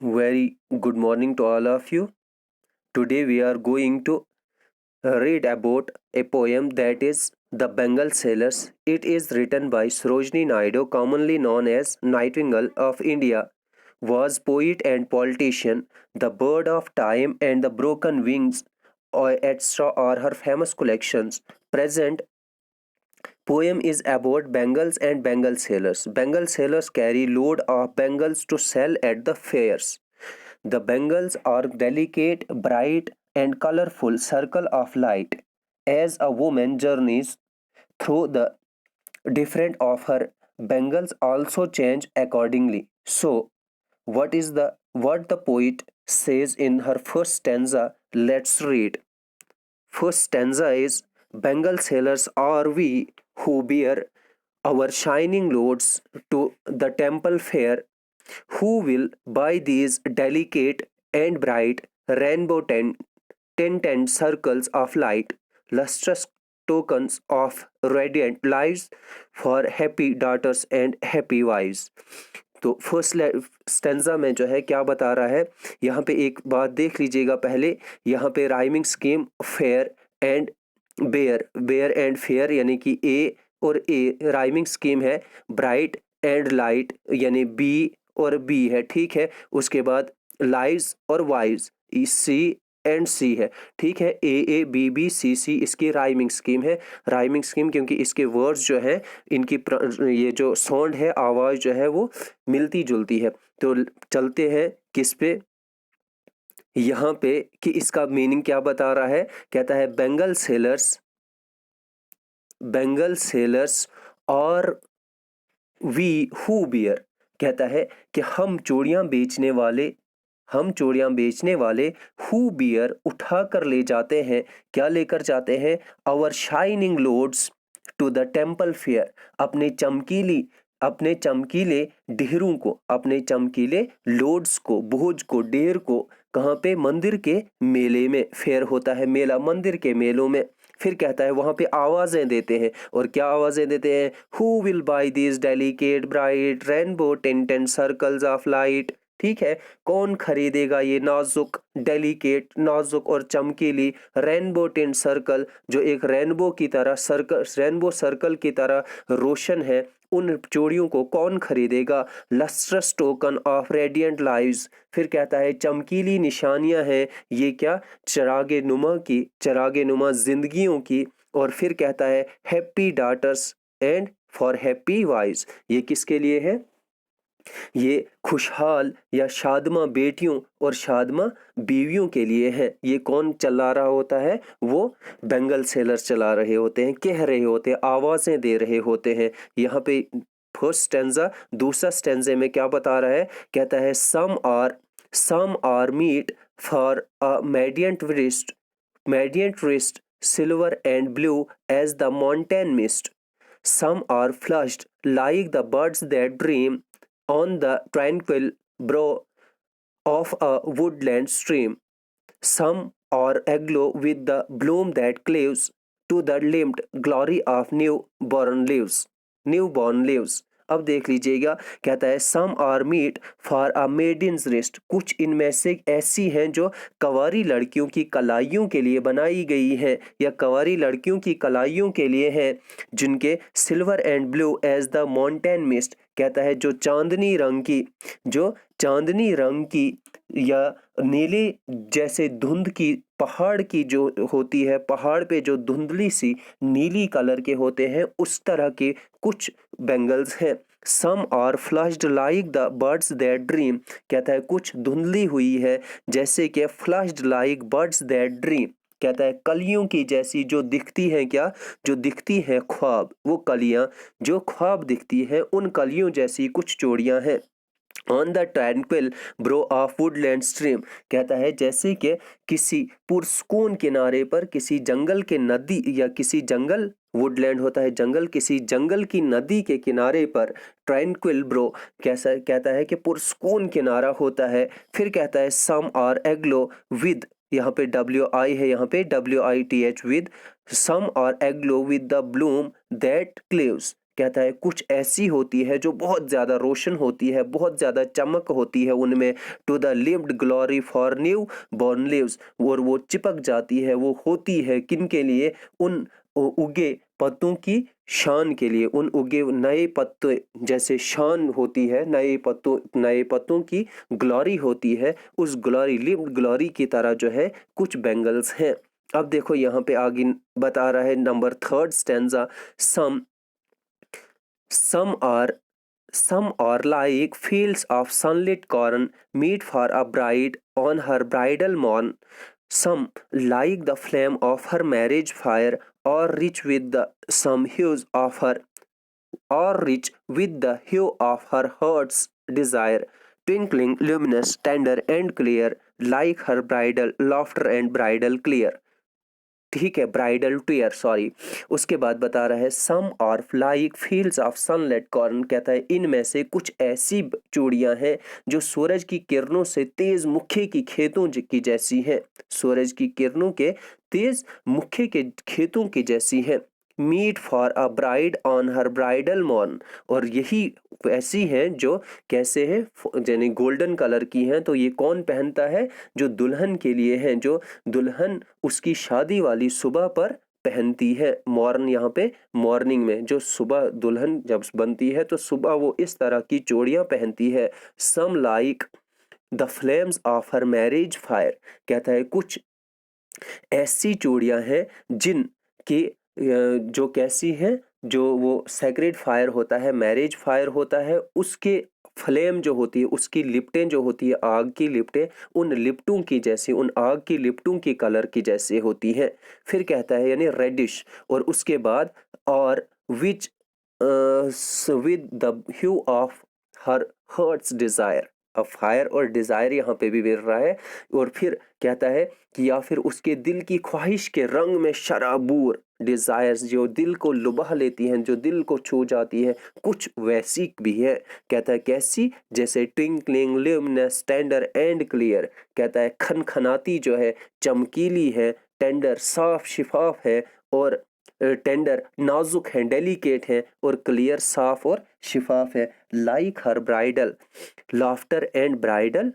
Very good morning to all of you. Today we are going to read about a poem that is The Bengal Sailors. It is written by Sarojini Naidu, commonly known as Nightingale of India, was poet and politician. The Bird of Time and the Broken Wings, etc. are her famous collections. Present poem is about Bengals and Bengal sailors. Bengal sailors carry load of Bengals to sell at the fairs. The Bengals are delicate, bright, and colorful circle of light. As a woman journeys through the different of her Bengals also change accordingly. So, what the poet says in her first stanza? Let's read. First stanza is Bengal sailors are we who bear our shining loads to the temple fair, who will buy these delicate and bright rainbow tinted circles of light, lustrous tokens of radiant lives for happy daughters and happy wives. तो first stanza में जो है क्या बता रहा है, यहाँ पे एक बात देख लीजिएगा पहले, यहाँ पे rhyming scheme fair and bare and fair यानी कि ए और ए राइमिंग स्कीम है, ब्राइट एंड लाइट यानी बी और बी है, ठीक है। उसके बाद लाइव्स और वाइव्स सी एंड सी है, ठीक है। ए बी बी सी इसकी राइमिंग स्कीम है। राइमिंग स्कीम क्योंकि इसके वर्ड्स जो है इनकी ये जो साउंड है, आवाज़ जो है वो मिलती जुलती है। तो चलते हैं किस पे, यहाँ पे कि इसका मीनिंग क्या बता रहा है। कहता है बेंगल सेलर्स और वी हु बियर, कहता है कि हम चूड़ियाँ बेचने वाले हु बियर उठा कर ले जाते हैं, क्या लेकर जाते हैं, our shining loads to the temple fair, अपने चमकीले ढेरों को, अपने चमकीले लोड्स को, बोझ को, ढेर को, कहाँ पे, मंदिर के मेले में। फेयर होता है मेला, मंदिर के मेलों में। फिर कहता है वहां पे आवाजें देते हैं, और क्या आवाजें देते हैं, who will buy these delicate bright rainbow tinted circles of light, ठीक है। कौन खरीदेगा ये नाजुक डेलिकेट, नाजुक और चमकीली रेनबो टिंट सर्कल, जो एक रेनबो की तरह रेनबो सर्कल की तरह रोशन है, उन चूड़ियों को कौन खरीदेगा। Lustrous token of radiant lives, फिर कहता है चमकीली निशानियां हैं ये क्या, चरागे नुमा जिंदगियों की। और फिर कहता है happy daughters and for happy wives, ये किसके लिए है, ये खुशहाल या शादमा बेटियों और शादमा बीवियों के लिए है। ये कौन चला रहा होता है, वो बेंगल सेलर्स चला रहे होते हैं, कह रहे होते हैं, आवाजें दे रहे होते हैं। यहाँ पे फर्स्ट स्टेंजा। दूसरा स्टेंजे में क्या बता रहा है, कहता है some are meet for a maiden's wrist silver and blue as the mountain mist. Some are flushed like the birds that dream on the tranquil brow of a woodland stream. Some are aglow with the bloom that cleaves to the limbed glory of newborn leaves. अब देख लीजिएगा, कहता है some are meet for a maiden's wrist, कुछ इनमें से ऐसी हैं जो कंवारी लड़कियों की कलाइयों के लिए बनाई गई हैं, या कंवारी लड़कियों की कलाइयों के लिए हैं, जिनके silver and blue as the mountain mist, कहता है जो चांदनी रंग की या नीले जैसे धुंध की, पहाड़ की जो होती है, पहाड़ पे जो धुंधली सी नीली कलर के होते हैं, उस तरह के कुछ बेंगल्स हैं। Some are flushed like the birds that dream, कहता है कुछ धुंधली हुई है जैसे कि flushed like birds that dream, कहता है कलियों की जैसी जो दिखती हैं, क्या, जो दिखती हैं ख्वाब, वो कलियां जो ख्वाब दिखती हैं, उन कलियों जैसी कुछ चूड़ियां हैं। On the tranquil bro of Woodland stream, कहता है जैसे कि किसी पुरस्कून किनारे पर, किसी जंगल के नदी या किसी जंगल, वुडलैंड होता है जंगल, किसी जंगल की नदी के किनारे पर ट्रैंक्विल ब्रो, कैसा कहता है कि पुरस्कून किनारा होता है। फिर कहता है सम आर एग्लो विद, यहाँ पे WI है, यहाँ पे WITH with, some are aglow with the bloom that cleaves, कहता है कुछ ऐसी होती है जो बहुत ज़्यादा रोशन होती है, बहुत ज़्यादा चमक होती है उनमें, to the lived glory for new born lives, और वो चिपक जाती है, वो होती है किन के लिए, उन उगे पत्तों की शान के लिए, उन उगे नए पत्ते जैसे शान होती है, नए पत्तों की ग्लोरी होती है, उस ग्लोरी लिव्ड ग्लोरी की तरह जो है कुछ बैंगल्स हैं। अब देखो यहाँ पे आगे बता रहा है number third stanza, some some are some are like fields of sunlit corn meet for a bride on her bridal morn. Some like the flame of her marriage fire, or rich with the some hues of her or rich with the hue of her heart's desire, twinkling, luminous, tender and clear, like her bridal laughter and bridal clear. ठीक है, bridal tier, sorry. उसके बाद बता रहा है सम और like fields of sunlight corn, कहता है इनमें से कुछ ऐसी चूड़ियां हैं जो सूरज की किरणों से तेज मुखे की खेतों की जैसी हैं, सूरज की किरणों के तेज मुखे के खेतों की जैसी हैं। Meet for a bride on her bridal morn, और यही ऐसी हैं जो कैसे हैं, यानी गोल्डन कलर की हैं। तो ये कौन पहनता है, जो दुल्हन के लिए हैं, जो दुल्हन उसकी शादी वाली सुबह पर पहनती है। मॉर्न यहाँ पे मॉर्निंग में, जो सुबह दुल्हन जब बनती है तो सुबह वो इस तरह की चूड़ियां पहनती है। Some like the flames of her marriage fire, कहता है कुछ ऐसी चूड़ियां हैं जिन की जो कैसी हैं, जो वो सेक्रेड फायर होता है, मैरिज फायर होता है, उसके फ्लेम जो होती है, उसकी लिपटें जो होती है, आग की लिपटें, उन लिपटों की जैसी, उन आग की लिपटों की कलर की जैसे होती हैं। फिर कहता है यानी रेडिश, और उसके बाद और which with the hue of her heart's desire, अब फायर और डिजायर यहाँ पे भी मिल रहा है। और फिर कहता है कि या फिर उसके दिल की ख्वाहिश के रंग में शराबूर, डिजायर्स जो दिल को लुभा लेती हैं, जो दिल को छू जाती है, कुछ वैसी भी है। कहता है कैसी, जैसे twinkling, luminous, tender and clear, कहता है खनखनाती जो है, चमकीली है, टेंडर साफ शिफाफ है, और टेंडर नाजुक है, डेलिकेट है, और क्लियर साफ और शिफाफ है। Like her bridal laughter and bridal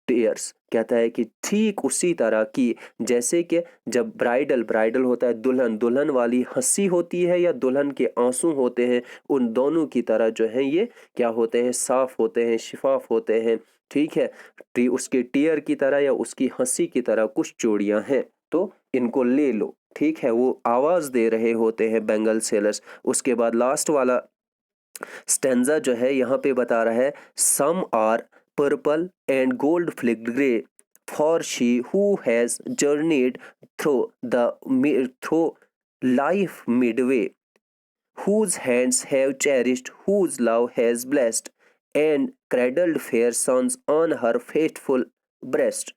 tears, कहता है कि ठीक उसी तरह की जैसे कि जब ब्राइडल, ब्राइडल होता है दुल्हन, दुल्हन वाली हंसी होती है या दुल्हन के आंसू होते हैं, उन दोनों की तरह जो है ये क्या होते हैं, साफ होते हैं, शिफाफ होते हैं। ठीक है, उसके टीयर की तरह या उसकी हंसी की तरह कुछ चूड़ियां हैं, तो इनको ले लो। ठीक है, वो आवाज दे रहे होते हैं बेंगल सेलर्स। उसके बाद लास्ट वाला स्टेंजा जो है यहाँ पे बता रहा है some are purple and gold flecked grey, for she who has journeyed through life midway, whose hands have cherished, whose love has blessed, and cradled fair sons on her faithful breast,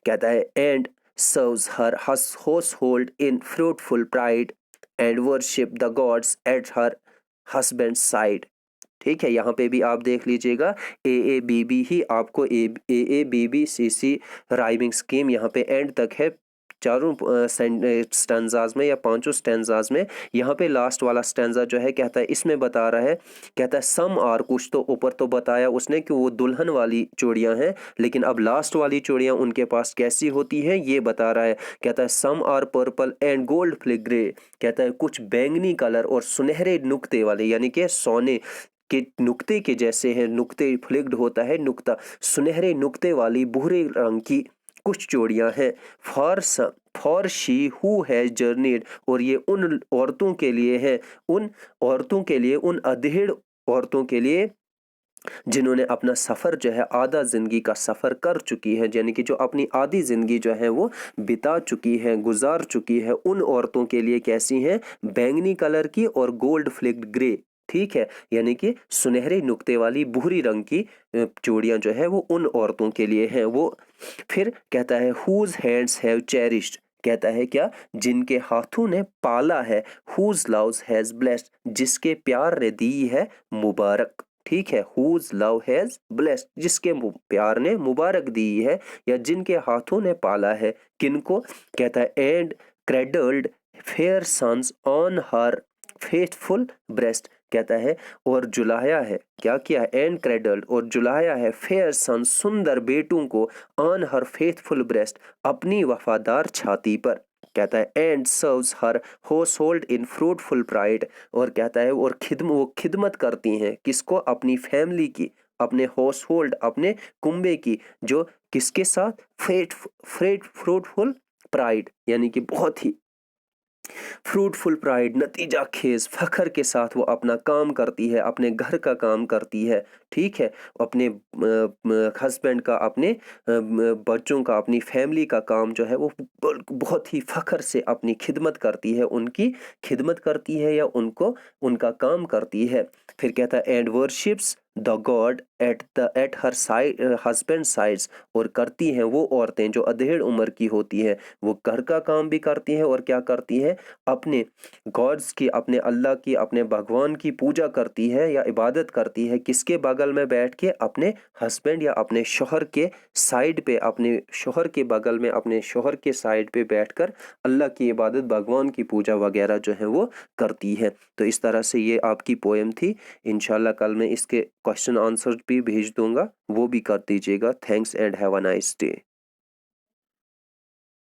कहता है and serves her household in fruitful pride, and worship the gods at her husband's side। ठीक है, यहाँ पे भी आप देख लीजिएगा, AABB ही आपको AABBCC राइमिंग स्कीम यहाँ पे एंड तक है, चारों स्टैंजाज में या पांचों स्टैंजाज में। यहाँ पे लास्ट वाला स्टैंजा जो है, कहता है इसमें बता रहा है, कहता है सम आर, कुछ तो ऊपर तो बताया उसने कि वो दुल्हन वाली चूड़ियां हैं, लेकिन अब लास्ट वाली चूड़ियां उनके पास कैसी होती हैं ये बता रहा है। कहता है some are purple and gold fleck grey, कहता है कुछ बैंगनी कलर और सुनहरे नुक्ते वाले, यानी कि सोने के नुक्ते के जैसे हैं, नुक्ते फ्लिक्ड होता है नुक्ता, सुनहरे नुक्ते वाली भूरे रंग की कुछ चूड़ियां हैं। For she who has journeyed, और ये उन औरतों के लिए है, उन औरतों के लिए, उन अधेड़ औरतों के लिए जिन्होंने अपना सफर जो है, आधा जिंदगी का सफर कर चुकी है, यानी कि जो अपनी आधी जिंदगी जो है वो बिता चुकी है, गुजार चुकी है, उन औरतों के लिए कैसी हैं, बैंगनी कलर की और गोल्ड फ्लिक्ड ग्रे। ठीक है, यानी कि सुनहरे नुक्ते वाली भूरी रंग की चूड़ियां जो है वो उन औरतों के लिए हैं। वो फिर कहता है हुज हैंड्स हैव चेरिश्ड, कहता है क्या, जिनके हाथों ने पाला है, हुज लव्स हैज ब्लेस्ड, जिसके प्यार ने दी है मुबारक। ठीक है, हुज लव हैज ब्लेस्ड, जिसके प्यार ने मुबारक दी है, या जिनके हाथों ने पाला है, किनको, कहता है and cradled fair sons on her faithful breast, कहता है और जुलाया है, क्या किया है, एंड क्रेडल्ड, और जुलाया है, फेयर सन, सुंदर बेटों को, ऑन हर फेथफुल ब्रेस्ट, अपनी वफादार छाती पर, कहता है and serves her house hold in fruitful pride, और कहता है और वो खिदमत करती हैं किसको, अपनी फैमिली की, अपने हाउस होल्ड, अपने कुंबे की, जो किसके साथ, फ्रूटफुल प्राइड, यानी कि बहुत ही फ्रूटफुल प्राइड, नतीजा खेज फखर के साथ वो अपना काम करती है, अपने घर का काम करती है, ठीक है, अपने हस्बैंड का, अपने बच्चों का, अपनी फैमिली का काम जो है वो बहुत ही फखर से अपनी खिदमत करती है, उनकी खिदमत करती है या उनको उनका काम करती है। फिर कहता है and worships the God at her side husband sides, और करती हैं वो औरतें जो अधेड़ उम्र की होती है, वो घर का काम भी करती हैं और क्या करती है, अपने गॉड्स की, अपने अल्लाह की, अपने भगवान की पूजा करती है या इबादत करती है, किसके बगल में बैठ के, अपने हस्बैंड या अपने शोहर के साइड पे, अपने शोहर के बगल में, अपने शोहर के साइड पे बैठकर अल्लाह की इबादत, भगवान की पूजा वगैरह जो है वो करती है। तो इस तरह से ये आपकी पोएम थी। इंशाल्लाह कल मैं इसके क्वेश्चन आंसर भी भेज दूंगा, वो भी कर दीजिएगा। Thanks and have a nice day.